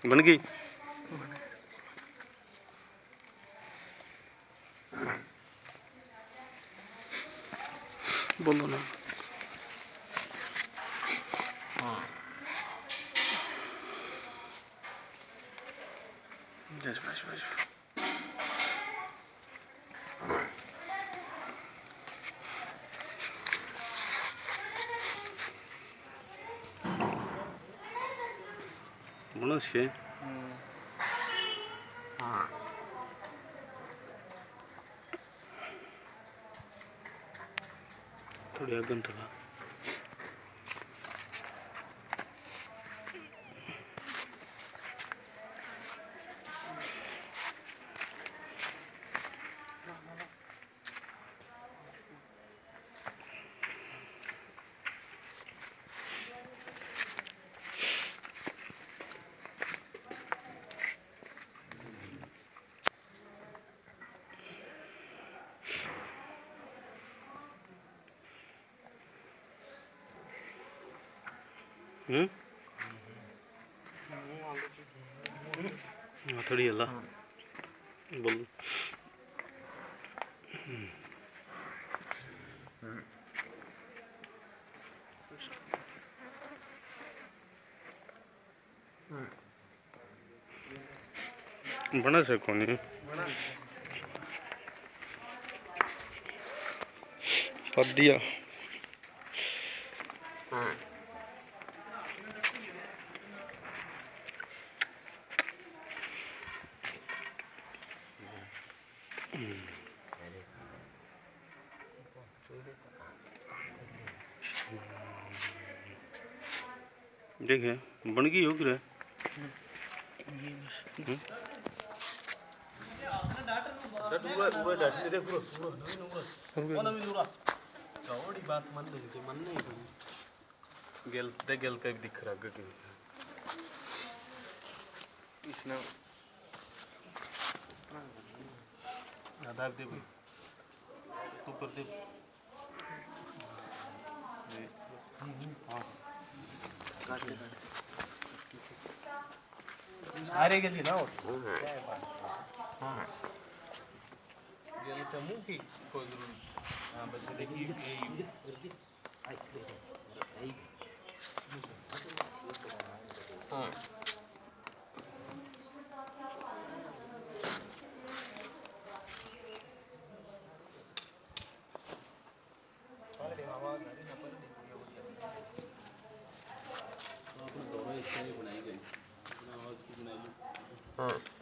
बन गई। बोलो ना। बस बस बस बना से थोड़ी आगन थोड़ा थोड़ी हल्ला बोल बना से कौन है पद दिया देखे बन गई होगी रे बात मन नहीं गेल दे गेल का दिख रहा गट इसने आधार दे भाई तू कर दे अरे गेली ना गेल तर मुंह की खोल हां बस देखिए हां हाँ